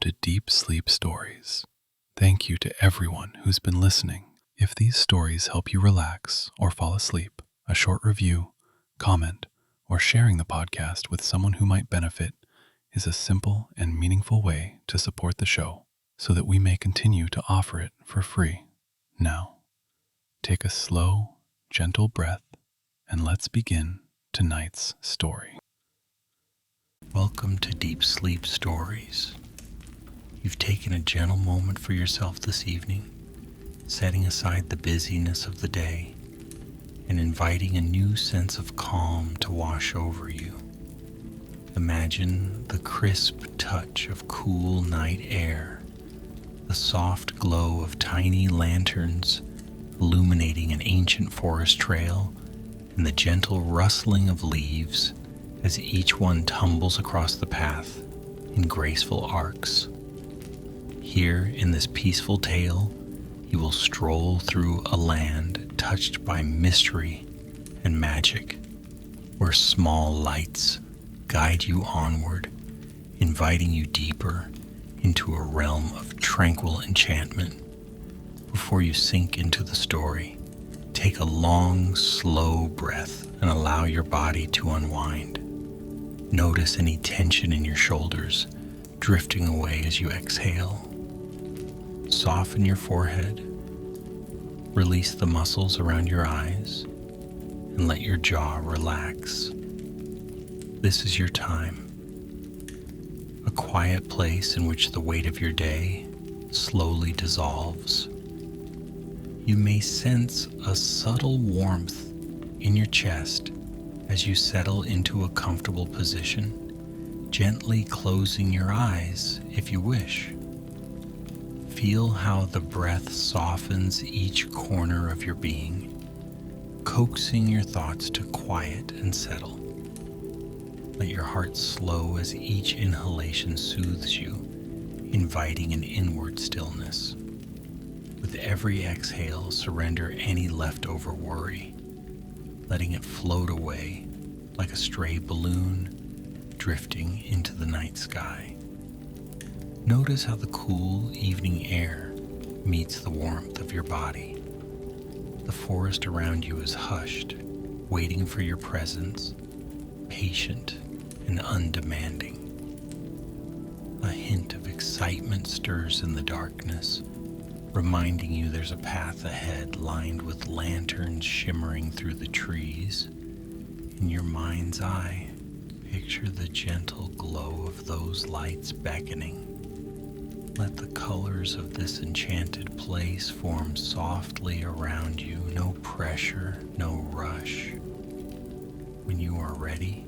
to Deep Sleep Stories. Thank you to everyone who's been listening. If these stories help you relax or fall asleep, a short review, comment, or sharing the podcast with someone who might benefit is a simple and meaningful way to support the show so that we may continue to offer it for free. Now, take a slow, gentle breath and let's begin tonight's story. Welcome to Deep Sleep Stories. You've taken a gentle moment for yourself this evening, setting aside the busyness of the day and inviting a new sense of calm to wash over you. Imagine the crisp touch of cool night air, the soft glow of tiny lanterns illuminating an ancient forest trail, and the gentle rustling of leaves as each one tumbles across the path in graceful arcs. Here in this peaceful tale, you will stroll through a land touched by mystery and magic, where small lights guide you onward, inviting you deeper into a realm of tranquil enchantment. Before you sink into the story, take a long, slow breath and allow your body to unwind. Notice any tension in your shoulders drifting away as you exhale. Soften your forehead, release the muscles around your eyes, and let your jaw relax. This is your time, a quiet place in which the weight of your day slowly dissolves. You may sense a subtle warmth in your chest as you settle into a comfortable position, gently closing your eyes if you wish. Feel how the breath softens each corner of your being, coaxing your thoughts to quiet and settle. Let your heart slow as each inhalation soothes you, inviting an inward stillness. With every exhale, surrender any leftover worry, letting it float away like a stray balloon drifting into the night sky. Notice how the cool evening air meets the warmth of your body. The forest around you is hushed, waiting for your presence, patient and undemanding. A hint of excitement stirs in the darkness, reminding you there's a path ahead lined with lanterns shimmering through the trees. In your mind's eye, picture the gentle glow of those lights beckoning. Let the colors of this enchanted place form softly around you, no pressure, no rush. When you are ready,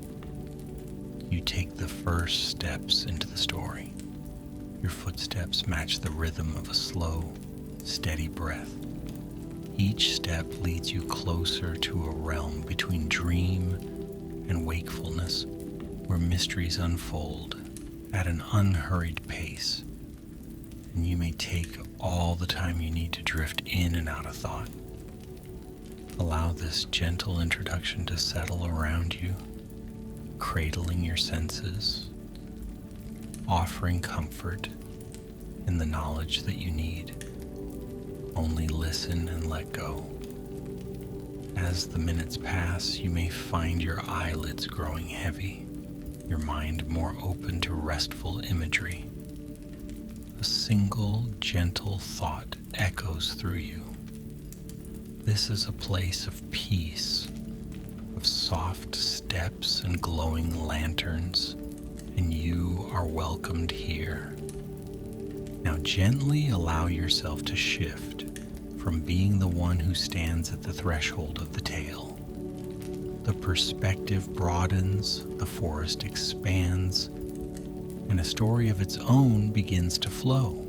you take the first steps into the story. Your footsteps match the rhythm of a slow, steady breath. Each step leads you closer to a realm between dream and wakefulness, where mysteries unfold at an unhurried pace, and you may take all the time you need to drift in and out of thought. Allow this gentle introduction to settle around you, cradling your senses, offering comfort in the knowledge that you need. Only listen and let go. As the minutes pass, you may find your eyelids growing heavy, your mind more open to restful imagery. A single gentle thought echoes through you. This is a place of peace, of soft steps and glowing lanterns, and you are welcomed here. Now gently allow yourself to shift from being the one who stands at the threshold of the tale. The perspective broadens, the forest expands, and a story of its own begins to flow.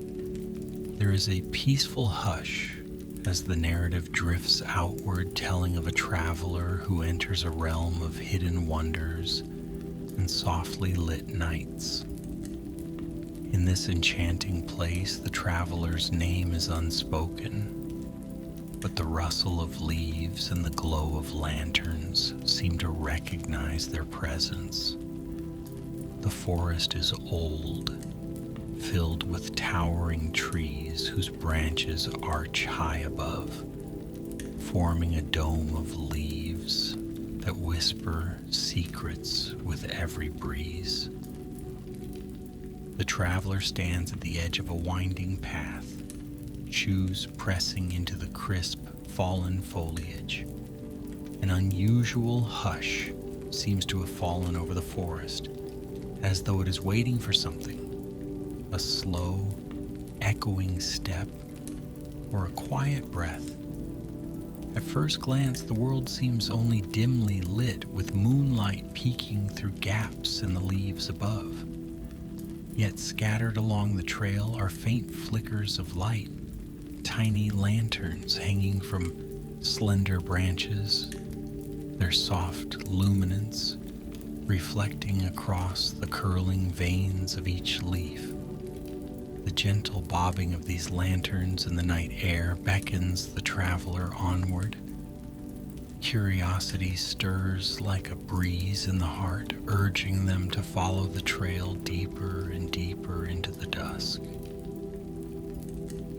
There is a peaceful hush as the narrative drifts outward, telling of a traveler who enters a realm of hidden wonders and softly lit nights. In this enchanting place, the traveler's name is unspoken, but the rustle of leaves and the glow of lanterns seem to recognize their presence. The forest is old, filled with towering trees whose branches arch high above, forming a dome of leaves that whisper secrets with every breeze. The traveler stands at the edge of a winding path, shoes pressing into the crisp, fallen foliage. An unusual hush seems to have fallen over the forest, as though it is waiting for something. A slow, echoing step, or a quiet breath. At first glance, the world seems only dimly lit, with moonlight peeking through gaps in the leaves above. Yet scattered along the trail are faint flickers of light, tiny lanterns hanging from slender branches, their soft luminance reflecting across the curling veins of each leaf. The gentle bobbing of these lanterns in the night air beckons the traveler onward. Curiosity stirs like a breeze in the heart, urging them to follow the trail deeper and deeper into the dusk.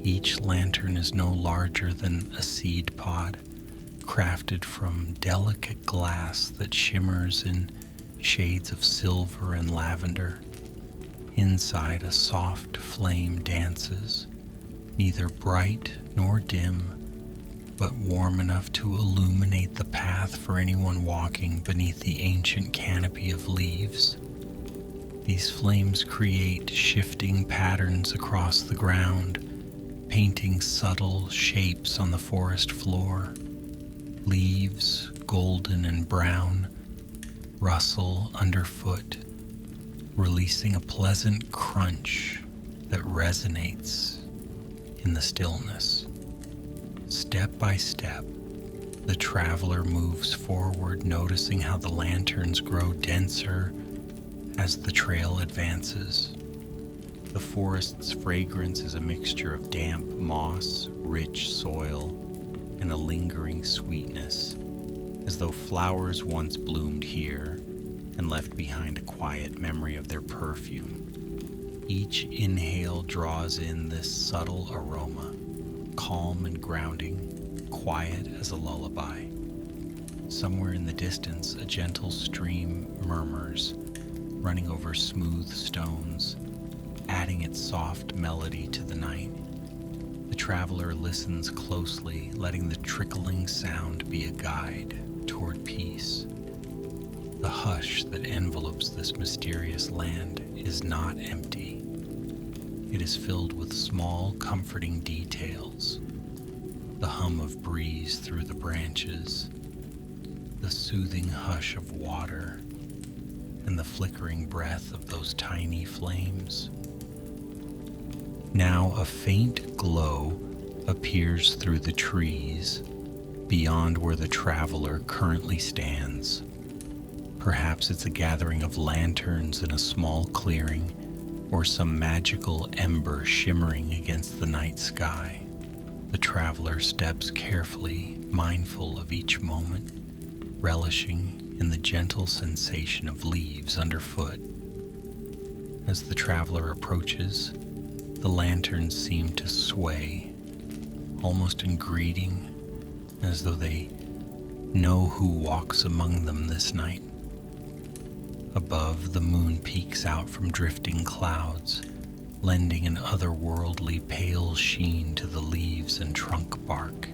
Each lantern is no larger than a seed pod, crafted from delicate glass that shimmers in shades of silver and lavender. Inside, a soft flame dances, neither bright nor dim, but warm enough to illuminate the path for anyone walking beneath the ancient canopy of leaves. These flames create shifting patterns across the ground, painting subtle shapes on the forest floor. Leaves, golden and brown, rustle underfoot, releasing a pleasant crunch that resonates in the stillness. Step by step, the traveler moves forward, noticing how the lanterns grow denser as the trail advances. The forest's fragrance is a mixture of damp moss, rich soil, and a lingering sweetness, as though flowers once bloomed here and left behind a quiet memory of their perfume. Each inhale draws in this subtle aroma, calm and grounding, quiet as a lullaby. Somewhere in the distance, a gentle stream murmurs, running over smooth stones, adding its soft melody to the night. The traveler listens closely, letting the trickling sound be a guide toward peace. The hush that envelopes this mysterious land is not empty. It is filled with small, comforting details. The hum of breeze through the branches, the soothing hush of water, and the flickering breath of those tiny flames. Now a faint glow appears through the trees beyond where the traveler currently stands. Perhaps it's a gathering of lanterns in a small clearing, or some magical ember shimmering against the night sky. The traveler steps carefully, mindful of each moment, relishing in the gentle sensation of leaves underfoot. As the traveler approaches, the lanterns seem to sway, almost in greeting, as though they know who walks among them this night. Above, the moon peeks out from drifting clouds, lending an otherworldly pale sheen to the leaves and trunk bark.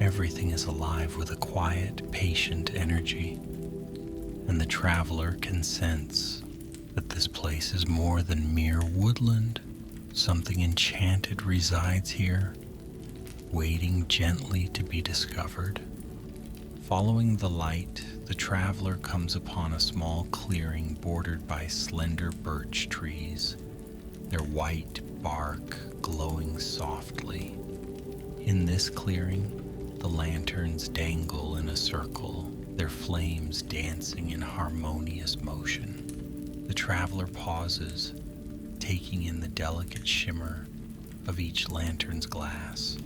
Everything is alive with a quiet, patient energy, and the traveler can sense that this place is more than mere woodland. Something enchanted resides here, waiting gently to be discovered. Following the light, the traveler comes upon a small clearing bordered by slender birch trees, their white bark glowing softly. In this clearing, the lanterns dangle in a circle, their flames dancing in harmonious motion. The traveler pauses, taking in the delicate shimmer of each lantern's glass.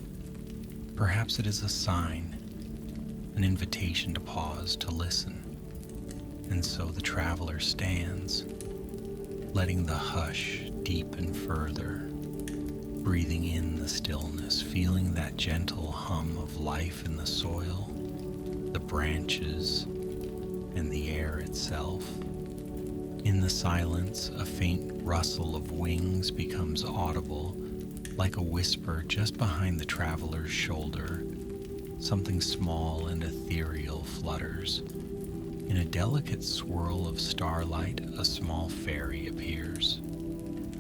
Perhaps it is a sign, an invitation to pause, to listen. And so the traveler stands, letting the hush deepen further, breathing in the stillness, feeling that gentle hum of life in the soil, the branches, and the air itself. In the silence, a faint rustle of wings becomes audible, like a whisper just behind the traveler's shoulder. Something small and ethereal flutters. In a delicate swirl of starlight, a small fairy appears.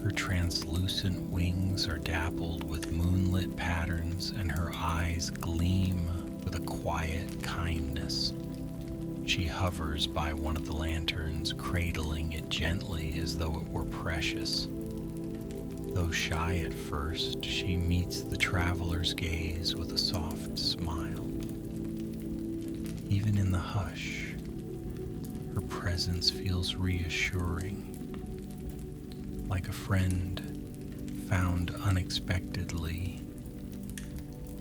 Her translucent wings are dappled with moonlit patterns, and her eyes gleam with a quiet kindness. She hovers by one of the lanterns, cradling it gently as though it were precious. Though shy at first, she meets the traveler's gaze with a soft smile. Even in the hush, her presence feels reassuring, like a friend found unexpectedly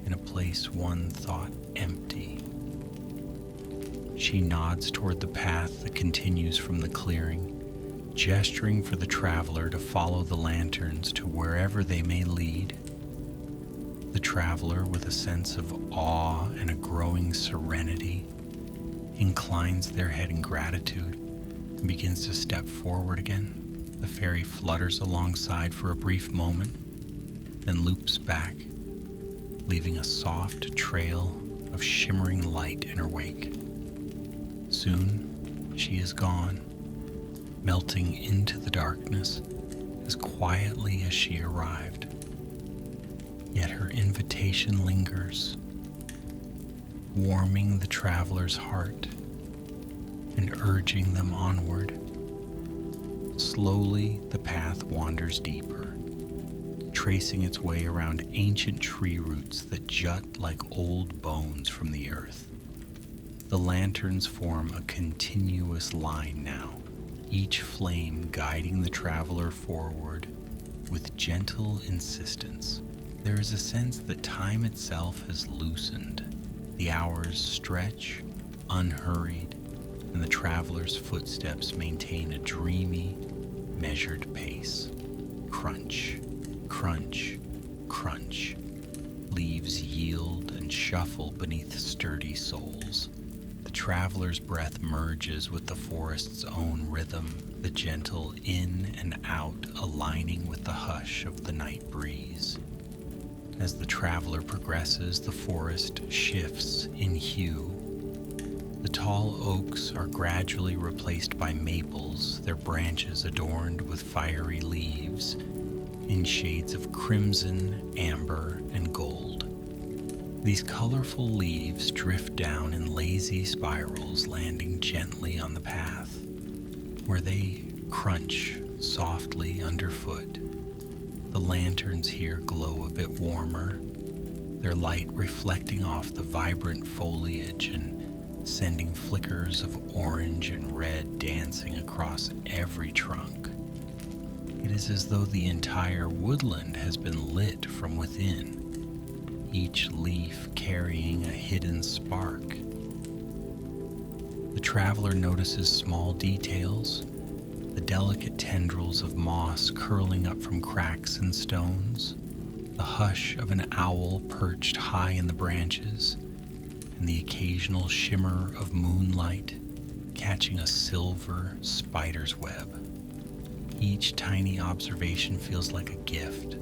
in a place one thought empty. She nods toward the path that continues from the clearing, gesturing for the traveler to follow the lanterns to wherever they may lead. The traveler, with a sense of awe and a growing serenity, inclines their head in gratitude and begins to step forward again. The fairy flutters alongside for a brief moment, then loops back, leaving a soft trail of shimmering light in her wake. Soon, she is gone, melting into the darkness as quietly as she arrived. Yet her invitation lingers, warming the traveler's heart and urging them onward. Slowly, the path wanders deeper, tracing its way around ancient tree roots that jut like old bones from the earth. The lanterns form a continuous line now, each flame guiding the traveler forward with gentle insistence. There is a sense that time itself has loosened. The hours stretch, unhurried, and the traveler's footsteps maintain a dreamy, measured pace. Crunch, crunch, crunch. Leaves yield and shuffle beneath sturdy soles. The traveler's breath merges with the forest's own rhythm, the gentle in and out aligning with the hush of the night breeze. As the traveler progresses, the forest shifts in hue. The tall oaks are gradually replaced by maples, their branches adorned with fiery leaves in shades of crimson, amber, and gold. These colorful leaves drift down in lazy spirals, landing gently on the path, where they crunch softly underfoot. The lanterns here glow a bit warmer, their light reflecting off the vibrant foliage and sending flickers of orange and red dancing across every trunk. It is as though the entire woodland has been lit from within, each leaf carrying a hidden spark. The traveler notices small details, the delicate tendrils of moss curling up from cracks in stones, the hush of an owl perched high in the branches, and the occasional shimmer of moonlight catching a silver spider's web. Each tiny observation feels like a gift,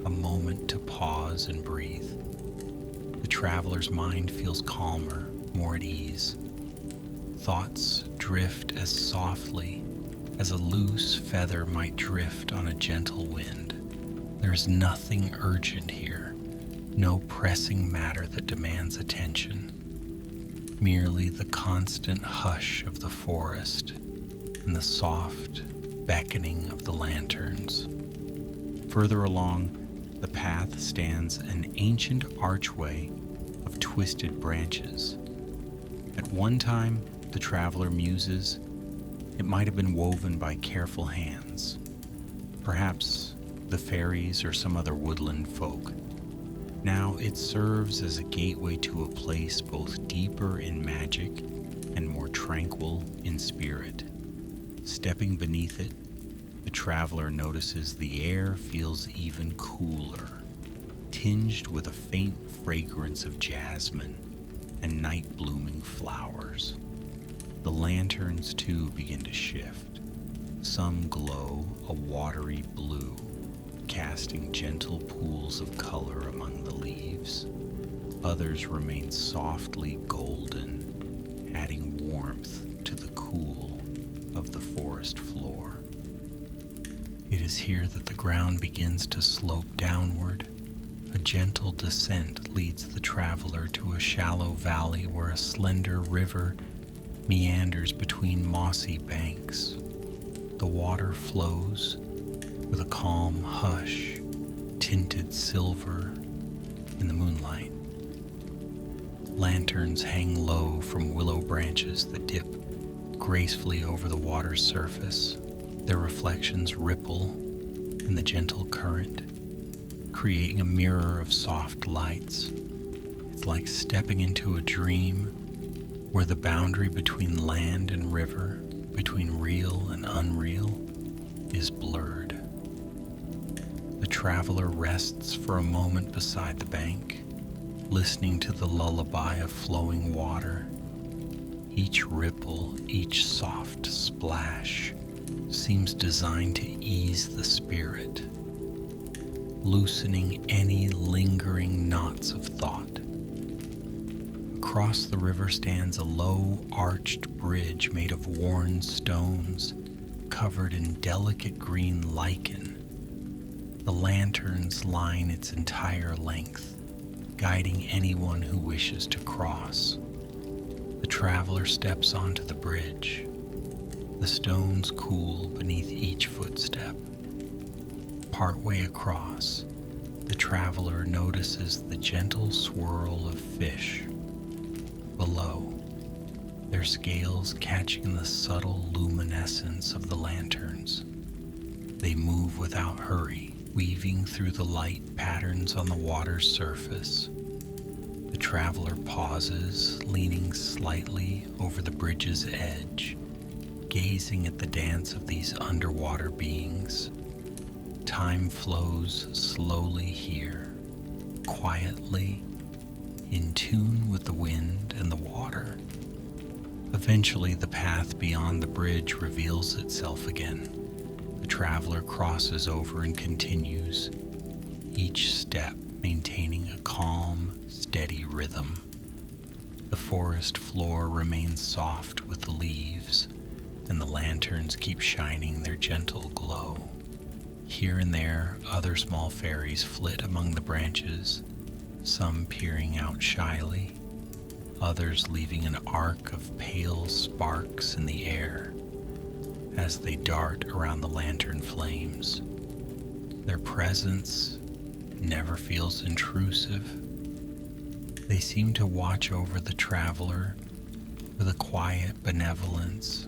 a moment to pause and breathe. The traveler's mind feels calmer, more at ease. Thoughts drift as softly as a loose feather might drift on a gentle wind. There is nothing urgent here, no pressing matter that demands attention, merely the constant hush of the forest and the soft beckoning of the lanterns. Further along, the path stands an ancient archway of twisted branches. At one time, the traveler muses, it might have been woven by careful hands. Perhaps the fairies or some other woodland folk. Now it serves as a gateway to a place both deeper in magic and more tranquil in spirit. Stepping beneath it, The traveler notices the air feels even cooler, tinged with a faint fragrance of jasmine and night-blooming flowers. The lanterns, too, begin to shift. Some glow a watery blue, casting gentle pools of color among the leaves. Others remain softly golden, adding warmth to the cool of the forest floor. It is here that the ground begins to slope downward. A gentle descent leads the traveler to a shallow valley where a slender river meanders between mossy banks. The water flows with a calm hush, tinted silver in the moonlight. Lanterns hang low from willow branches that dip gracefully over the water's surface. Their reflections ripple in the gentle current, creating a mirror of soft lights. It's like stepping into a dream where the boundary between land and river, between real and unreal, is blurred. The traveler rests for a moment beside the bank, listening to the lullaby of flowing water. Each ripple, each soft splash, seems designed to ease the spirit, loosening any lingering knots of thought. Across the river stands a low, arched bridge made of worn stones, covered in delicate green lichen. The lanterns line its entire length, guiding anyone who wishes to cross. The traveler steps onto the bridge. The stones cool beneath each footstep. Partway across, the traveler notices the gentle swirl of fish below, their scales catching the subtle luminescence of the lanterns. They move without hurry, weaving through the light patterns on the water's surface. The traveler pauses, leaning slightly over the bridge's edge, gazing at the dance of these underwater beings. Time flows slowly here, quietly, in tune with the wind and the water. Eventually, the path beyond the bridge reveals itself again. The traveler crosses over and continues, each step maintaining a calm, steady rhythm. The forest floor remains soft with the leaves, and the lanterns keep shining their gentle glow. Here and there, other small fairies flit among the branches, some peering out shyly, others leaving an arc of pale sparks in the air as they dart around the lantern flames. Their presence never feels intrusive. They seem to watch over the traveler with a quiet benevolence,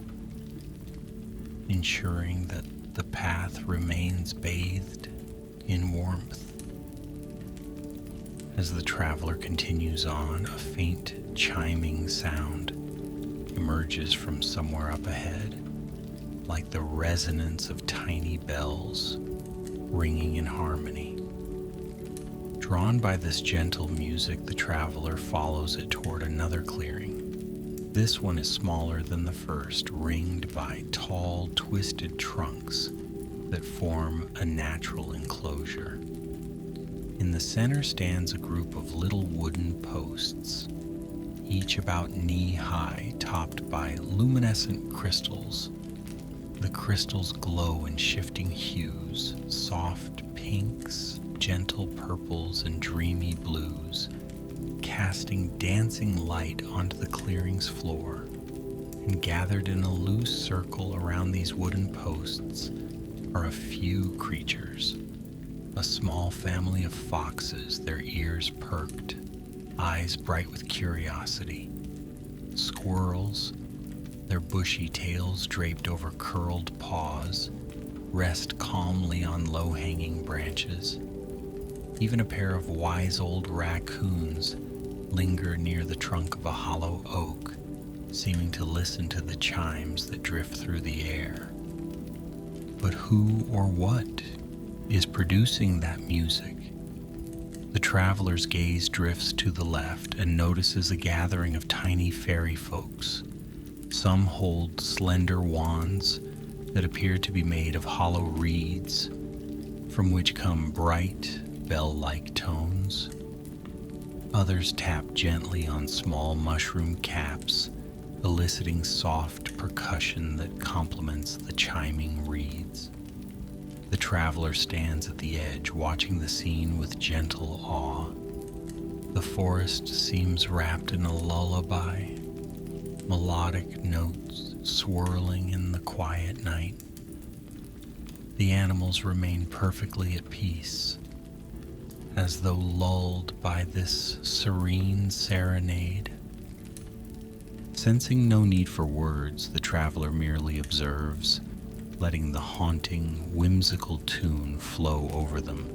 ensuring that the path remains bathed in warmth. As the traveler continues on, a faint chiming sound emerges from somewhere up ahead, like the resonance of tiny bells ringing in harmony. Drawn by this gentle music, the traveler follows it toward another clearing. This one is smaller than the first, ringed by tall, twisted trunks that form a natural enclosure. In the center stands a group of little wooden posts, each about knee-high, topped by luminescent crystals. The crystals glow in shifting hues, soft pinks, gentle purples, and dreamy blues, casting dancing light onto the clearing's floor. And gathered in a loose circle around these wooden posts are a few creatures. A small family of foxes, their ears perked, eyes bright with curiosity. Squirrels, their bushy tails draped over curled paws, rest calmly on low-hanging branches. Even a pair of wise old raccoons linger near the trunk of a hollow oak, seeming to listen to the chimes that drift through the air. But who or what is producing that music? The traveler's gaze drifts to the left and notices a gathering of tiny fairy folks. Some hold slender wands that appear to be made of hollow reeds, from which come bright, bell-like tones. Others tap gently on small mushroom caps, eliciting soft percussion that complements the chiming reeds. The traveler stands at the edge, watching the scene with gentle awe. The forest seems wrapped in a lullaby, melodic notes swirling in the quiet night. The animals remain perfectly at peace, as though lulled by this serene serenade. Sensing no need for words, the traveler merely observes, letting the haunting, whimsical tune flow over them,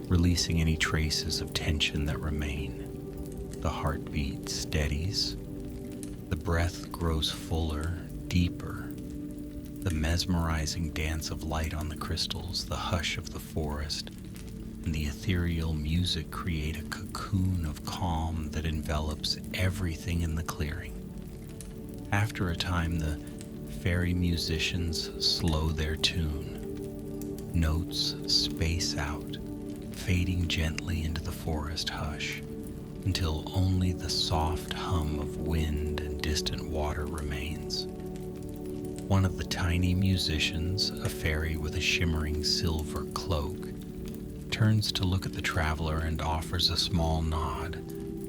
releasing any traces of tension that remain. The heartbeat steadies, the breath grows fuller, deeper. The mesmerizing dance of light on the crystals, the hush of the forest, and the ethereal music create a cocoon of calm that envelops everything in the clearing. After a time, the fairy musicians slow their tune. Notes space out, fading gently into the forest hush, until only the soft hum of wind and distant water remains. One of the tiny musicians, a fairy with a shimmering silver cloak, turns to look at the traveler and offers a small nod,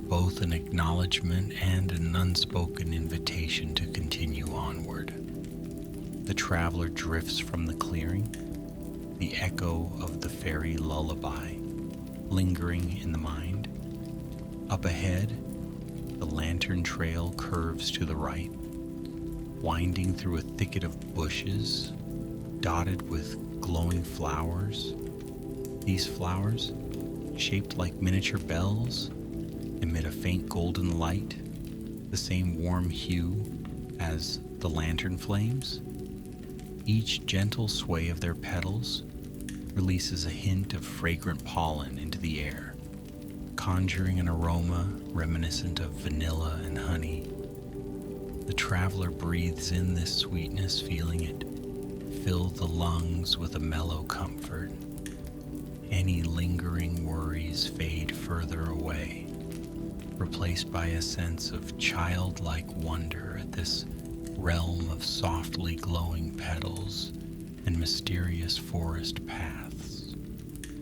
both an acknowledgement and an unspoken invitation to continue onward. The traveler drifts from the clearing, the echo of the fairy lullaby lingering in the mind. Up ahead, the lantern trail curves to the right, winding through a thicket of bushes dotted with glowing flowers. These flowers, shaped like miniature bells, emit a faint golden light, the same warm hue as the lantern flames. Each gentle sway of their petals releases a hint of fragrant pollen into the air, conjuring an aroma reminiscent of vanilla and honey. The traveler breathes in this sweetness, feeling it fill the lungs with a mellow comfort. Any lingering worries fade further away, replaced by a sense of childlike wonder at this realm of softly glowing petals and mysterious forest paths.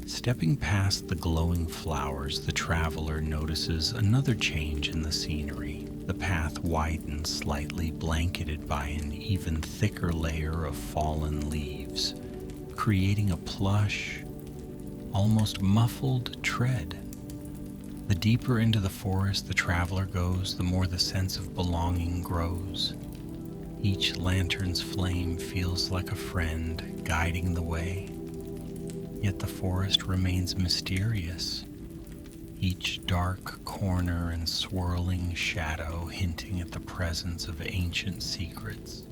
Stepping past the glowing flowers, the traveler notices another change in the scenery. The path widens slightly, blanketed by an even thicker layer of fallen leaves, creating a plush, almost muffled tread. The deeper into the forest the traveler goes, the more the sense of belonging grows. Each lantern's flame feels like a friend guiding the way, yet the forest remains mysterious, each dark corner and swirling shadow hinting at the presence of ancient secrets.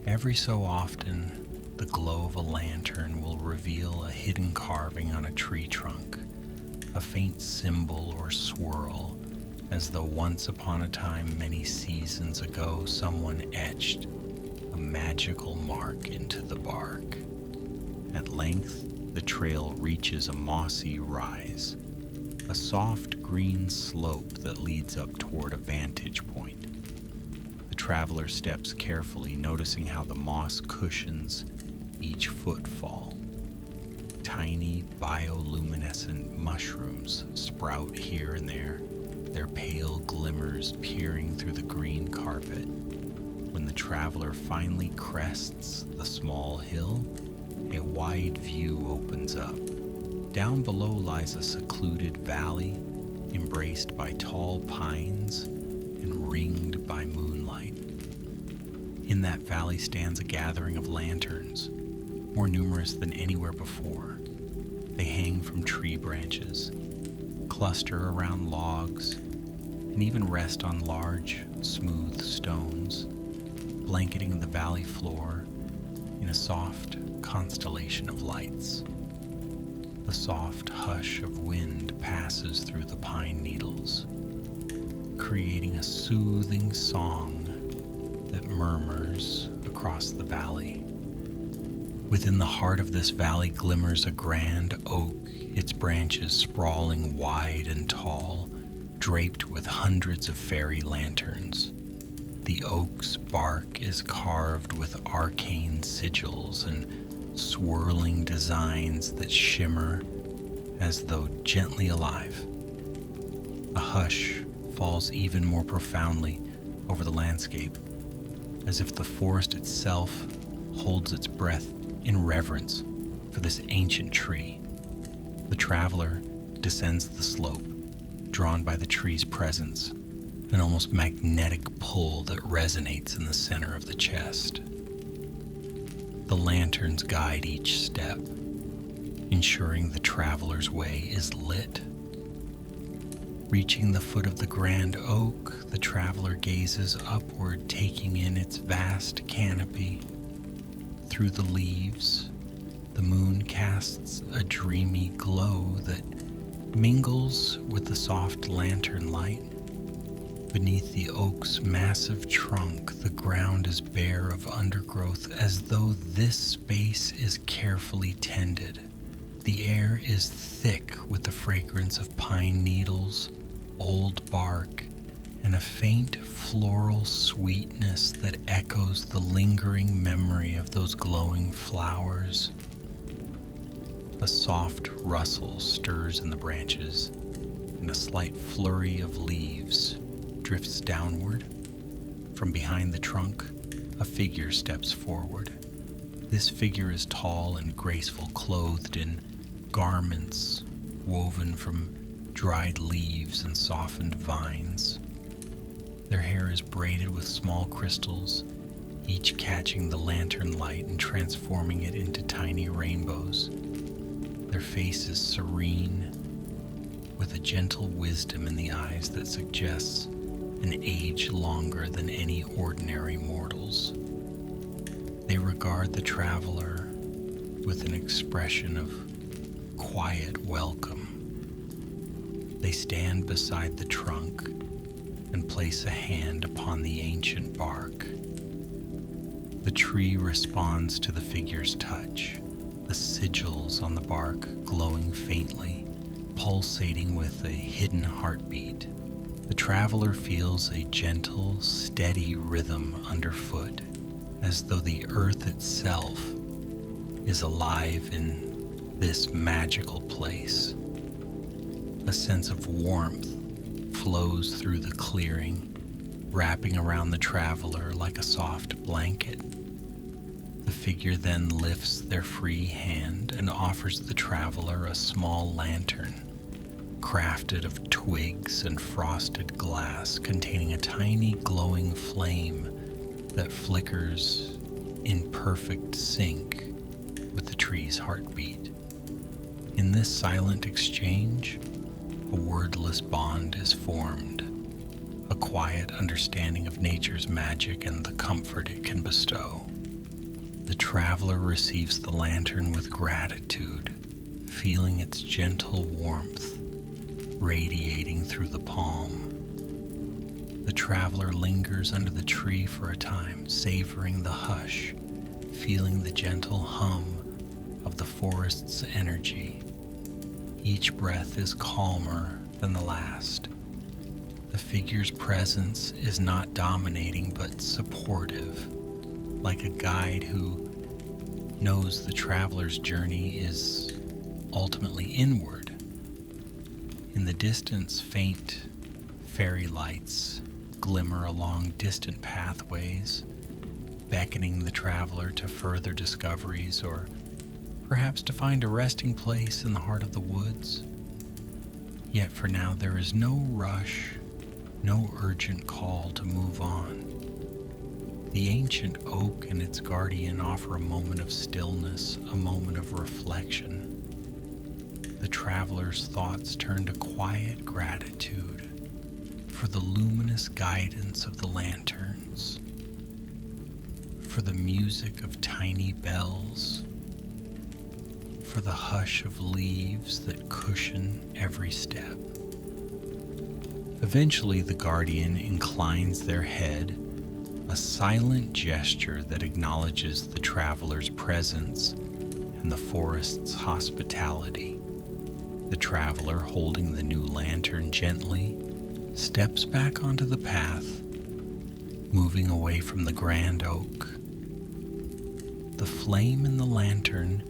Every so often, the glow of a lantern will reveal a hidden carving on a tree trunk, a faint symbol or swirl, as though once upon a time many seasons ago someone etched a magical mark into the bark. At length, the trail reaches a mossy rise, a soft green slope that leads up toward a vantage point. The traveler steps carefully, noticing how the moss cushions each footfall. Tiny bioluminescent mushrooms sprout here and there, their pale glimmers peering through the green carpet. When the traveler finally crests the small hill, a wide view opens up. Down below lies a secluded valley, embraced by tall pines and ringed by moonlight. In that valley stands a gathering of lanterns, more numerous than anywhere before. They hang from tree branches, cluster around logs, and even rest on large, smooth stones, blanketing the valley floor in a soft constellation of lights. The soft hush of wind passes through the pine needles, creating a soothing song that murmurs across the valley. Within the heart of this valley glimmers a grand oak, its branches sprawling wide and tall, draped with hundreds of fairy lanterns. The oak's bark is carved with arcane sigils and swirling designs that shimmer as though gently alive. A hush falls even more profoundly over the landscape, as if the forest itself holds its breath in reverence for this ancient tree. The traveler descends the slope, drawn by the tree's presence, an almost magnetic pull that resonates in the center of the chest. The lanterns guide each step, ensuring the traveler's way is lit. Reaching the foot of the grand oak, the traveler gazes upward, taking in its vast canopy. Through the leaves, the moon casts a dreamy glow that mingles with the soft lantern light. Beneath the oak's massive trunk, the ground is bare of undergrowth, as though this space is carefully tended. The air is thick with the fragrance of pine needles, old bark, and a faint floral sweetness that echoes the lingering memory of those glowing flowers. A soft rustle stirs in the branches, and a slight flurry of leaves drifts downward. From behind the trunk, a figure steps forward. This figure is tall and graceful, clothed in garments woven from dried leaves and softened vines. Their hair is braided with small crystals, each catching the lantern light and transforming it into tiny rainbows. Their face is serene, with a gentle wisdom in the eyes that suggests an age longer than any ordinary mortals. They regard the traveler with an expression of quiet welcome. They stand beside the trunk and place a hand upon the ancient bark. The tree responds to the figure's touch, the sigils on the bark glowing faintly, pulsating with a hidden heartbeat. The traveler feels a gentle, steady rhythm underfoot, as though the earth itself is alive in this magical place. A sense of warmth flows through the clearing, wrapping around the traveler like a soft blanket. The figure then lifts their free hand and offers the traveler a small lantern, crafted of twigs and frosted glass, containing a tiny glowing flame that flickers in perfect sync with the tree's heartbeat. In this silent exchange, a wordless bond is formed, a quiet understanding of nature's magic and the comfort it can bestow. The traveler receives the lantern with gratitude, feeling its gentle warmth radiating through the palm. The traveler lingers under the tree for a time, savoring the hush, feeling the gentle hum of the forest's energy. Each breath is calmer than the last. The figure's presence is not dominating but supportive, like a guide who knows the traveler's journey is ultimately inward. In the distance, faint fairy lights glimmer along distant pathways, beckoning the traveler to further discoveries or perhaps to find a resting place in the heart of the woods. Yet for now there is no rush, no urgent call to move on. The ancient oak and its guardian offer a moment of stillness, a moment of reflection. The traveler's thoughts turn to quiet gratitude for the luminous guidance of the lanterns, for the music of tiny bells, for the hush of leaves that cushion every step. Eventually, the guardian inclines their head, a silent gesture that acknowledges the traveler's presence and the forest's hospitality. The traveler, holding the new lantern gently, steps back onto the path, moving away from the grand oak. The flame in the lantern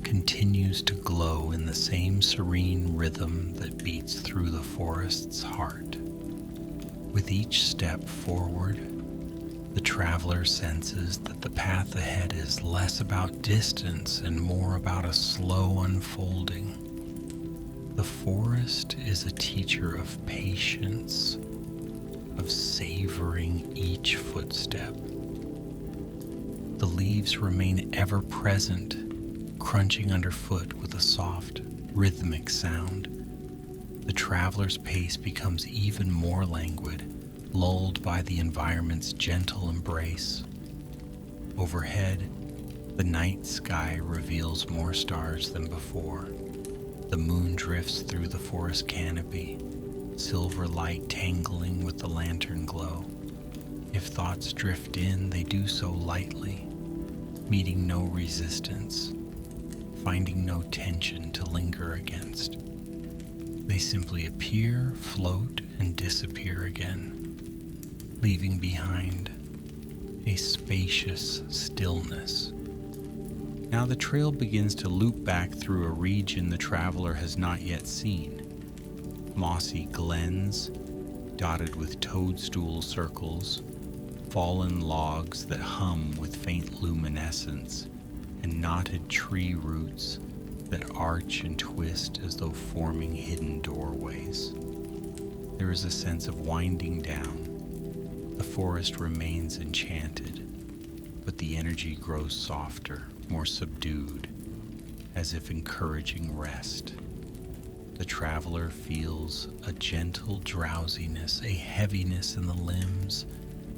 continues to glow in the same serene rhythm that beats through the forest's heart. With each step forward, the traveler senses that the path ahead is less about distance and more about a slow unfolding. The forest is a teacher of patience, of savoring each footstep. The leaves remain ever present, crunching underfoot with a soft, rhythmic sound. The traveler's pace becomes even more languid, lulled by the environment's gentle embrace. Overhead, the night sky reveals more stars than before. The moon drifts through the forest canopy, silver light tangling with the lantern glow. If thoughts drift in, they do so lightly, meeting no resistance, finding no tension to linger against. They simply appear, float, and disappear again, leaving behind a spacious stillness. Now the trail begins to loop back through a region the traveler has not yet seen. Mossy glens, dotted with toadstool circles, fallen logs that hum with faint luminescence, and knotted tree roots that arch and twist as though forming hidden doorways. There is a sense of winding down. The forest remains enchanted, but the energy grows softer, more subdued, as if encouraging rest. The traveler feels a gentle drowsiness, a heaviness in the limbs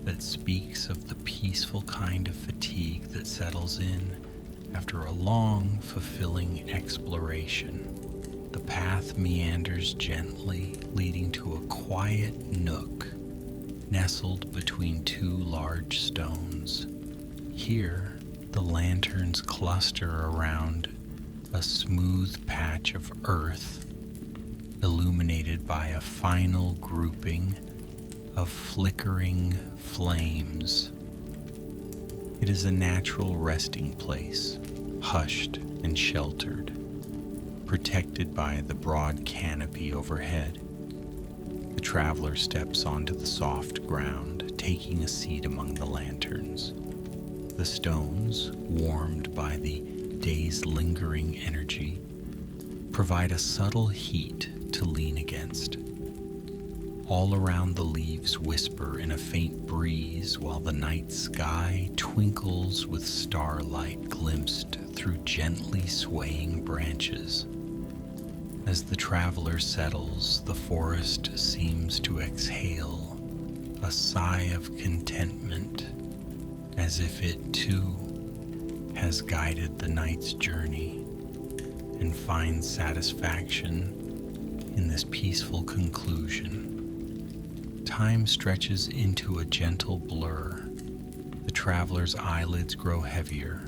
that speaks of the peaceful kind of fatigue that settles in after a long, fulfilling exploration. The path meanders gently, leading to a quiet nook nestled between two large stones. Here, the lanterns cluster around a smooth patch of earth, illuminated by a final grouping of flickering flames. It is a natural resting place, hushed and sheltered, protected by the broad canopy overhead. The traveler steps onto the soft ground, taking a seat among the lanterns. The stones, warmed by the day's lingering energy, provide a subtle heat to lean against. All around, the leaves whisper in a faint breeze, while the night sky twinkles with starlight glimpsed through gently swaying branches. As the traveler settles, the forest seems to exhale a sigh of contentment, as if it too has guided the night's journey and finds satisfaction in this peaceful conclusion. Time stretches into a gentle blur. The traveler's eyelids grow heavier,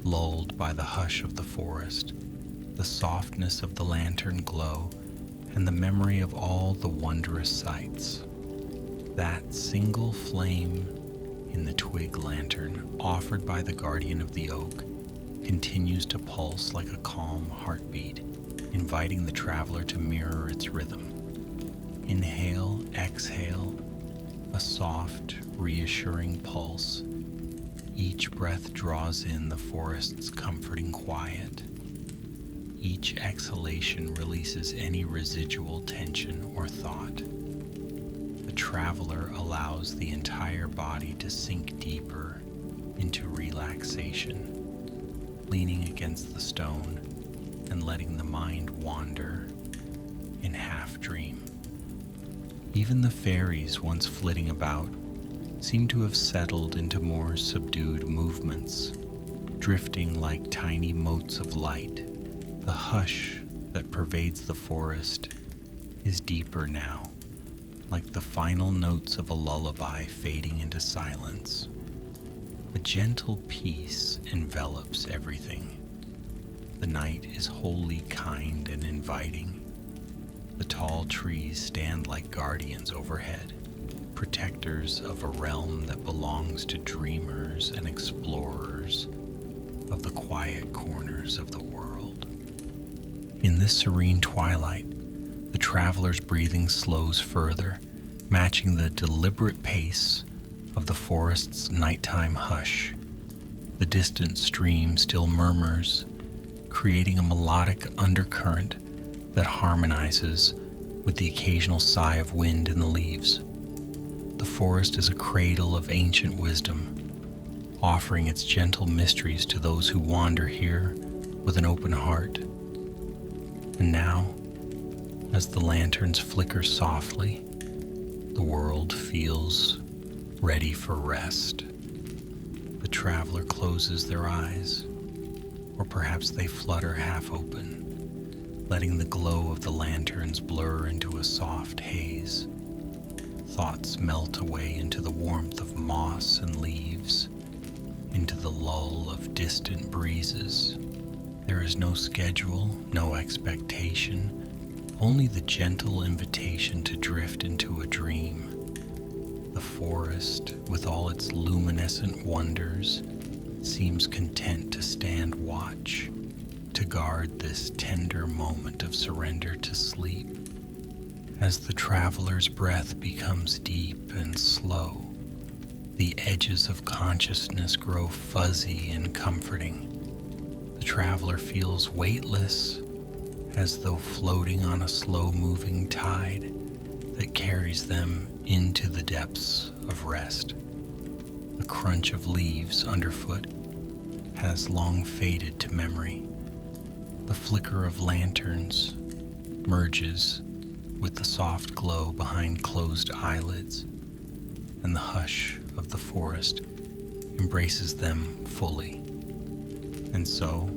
lulled by the hush of the forest, the softness of the lantern glow, and the memory of all the wondrous sights. That single flame in the twig lantern, offered by the guardian of the oak, continues to pulse like a calm heartbeat, inviting the traveler to mirror its rhythm. Inhale, exhale, a soft, reassuring pulse. Each breath draws in the forest's comforting quiet. Each exhalation releases any residual tension or thought. The traveler allows the entire body to sink deeper into relaxation, leaning against the stone and letting the mind wander in half dream. Even the fairies, once flitting about, seem to have settled into more subdued movements, drifting like tiny motes of light. The hush that pervades the forest is deeper now, like the final notes of a lullaby fading into silence. A gentle peace envelops everything. The night is wholly kind and inviting. The tall trees stand like guardians overhead, protectors of a realm that belongs to dreamers and explorers of the quiet corners of the world. In this serene twilight, the traveler's breathing slows further, matching the deliberate pace of the forest's nighttime hush. The distant stream still murmurs, creating a melodic undercurrent that harmonizes with the occasional sigh of wind in the leaves. The forest is a cradle of ancient wisdom, offering its gentle mysteries to those who wander here with an open heart. And now, as the lanterns flicker softly, the world feels ready for rest. The traveler closes their eyes, or perhaps they flutter half open, letting the glow of the lanterns blur into a soft haze. Thoughts melt away into the warmth of moss and leaves, into the lull of distant breezes. There is no schedule, no expectation, only the gentle invitation to drift into a dream. The forest, with all its luminescent wonders, seems content to stand watch, to guard this tender moment of surrender to sleep. As the traveler's breath becomes deep and slow, the edges of consciousness grow fuzzy and comforting. The traveler feels weightless, as though floating on a slow-moving tide that carries them into the depths of rest. The crunch of leaves underfoot has long faded to memory. The flicker of lanterns merges with the soft glow behind closed eyelids, and the hush of the forest embraces them fully. And so,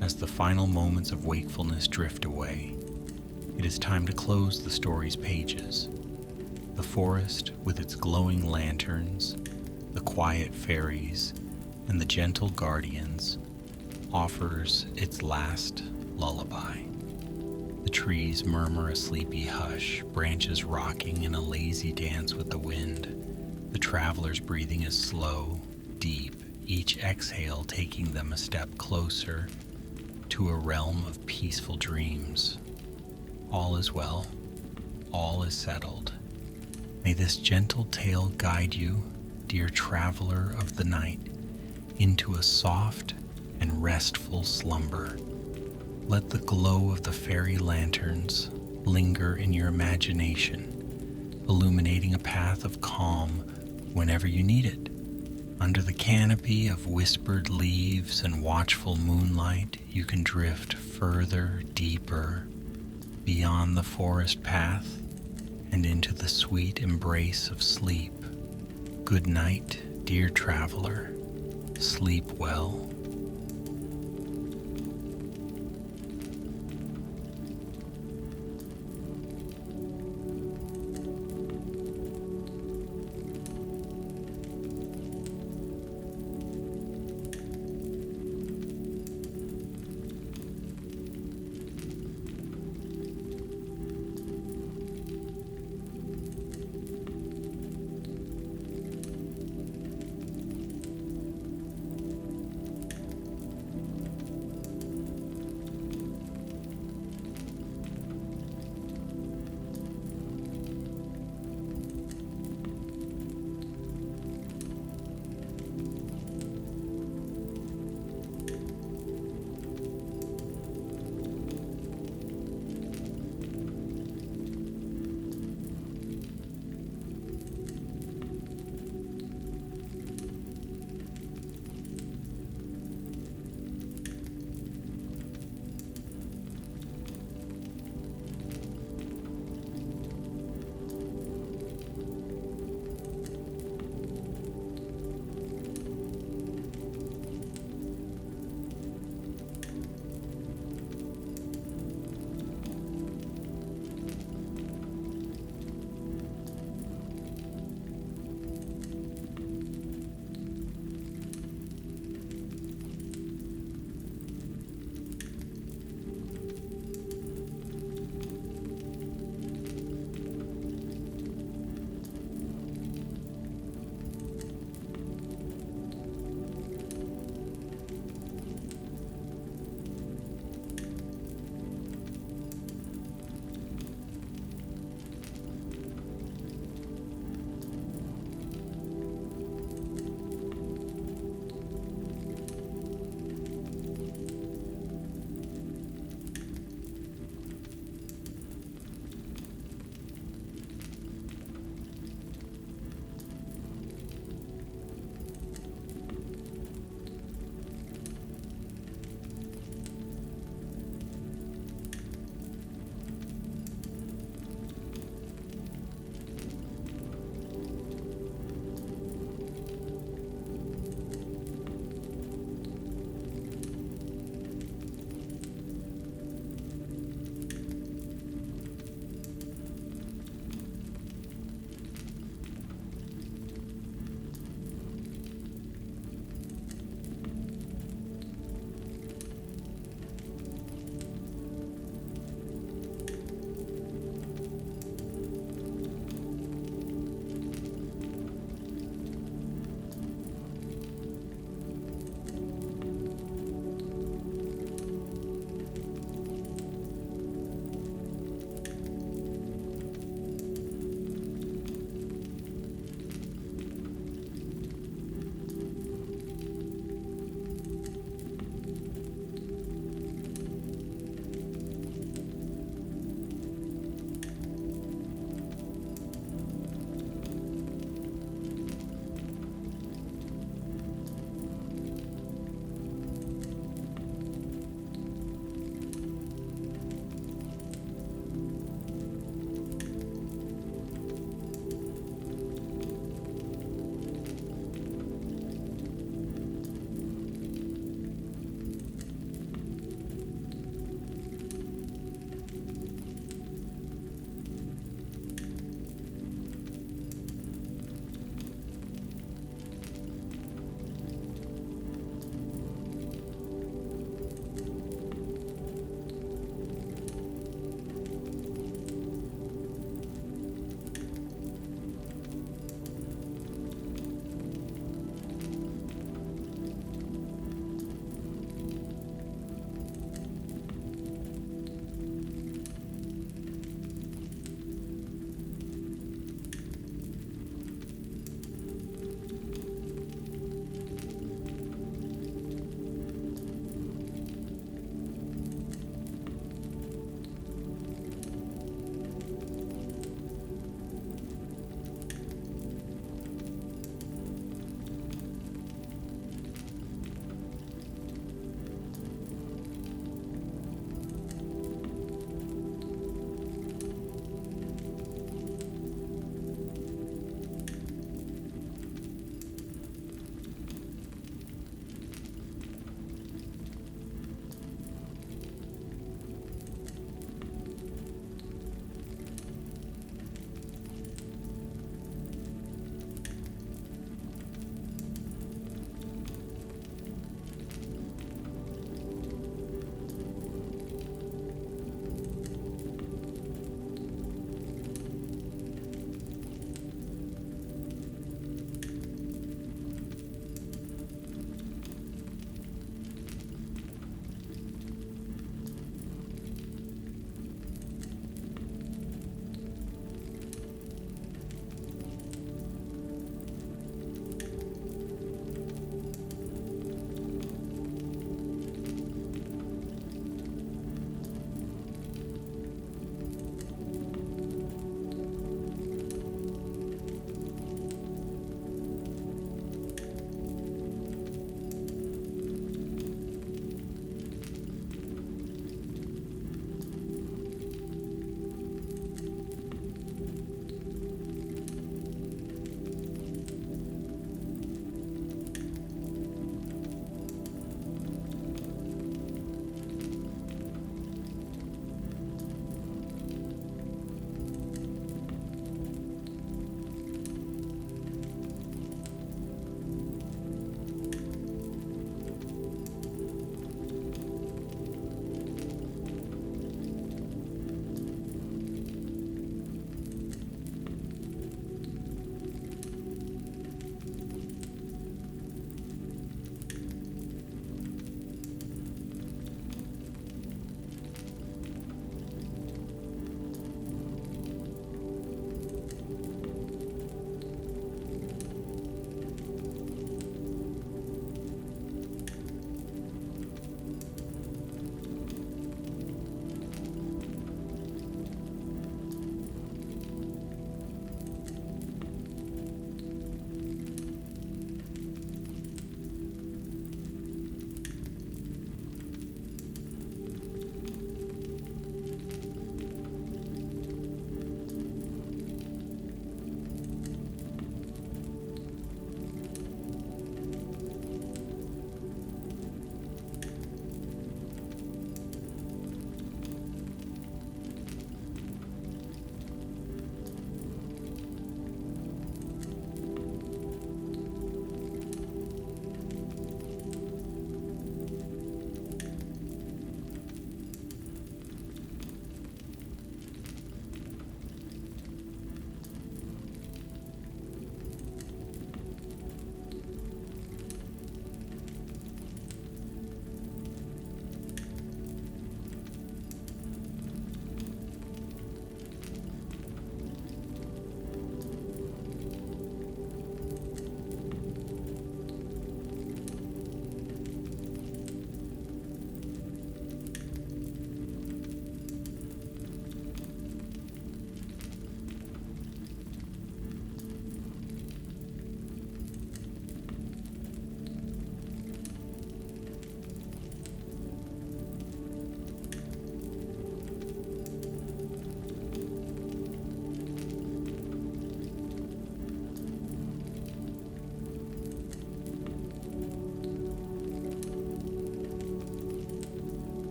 as the final moments of wakefulness drift away, it is time to close the story's pages. The forest, with its glowing lanterns, the quiet fairies, and the gentle guardians, offers its last lullaby. The trees murmur a sleepy hush, branches rocking in a lazy dance with the wind. The traveler's breathing is slow, deep, each exhale taking them a step closer to a realm of peaceful dreams. All is well, all is settled. May this gentle tale guide you, dear traveler of the night, into a soft and restful slumber. Let the glow of the fairy lanterns linger in your imagination, illuminating a path of calm whenever you need it. Under the canopy of whispered leaves and watchful moonlight, you can drift further, deeper, beyond the forest path and into the sweet embrace of sleep. Good night, dear traveler. Sleep well.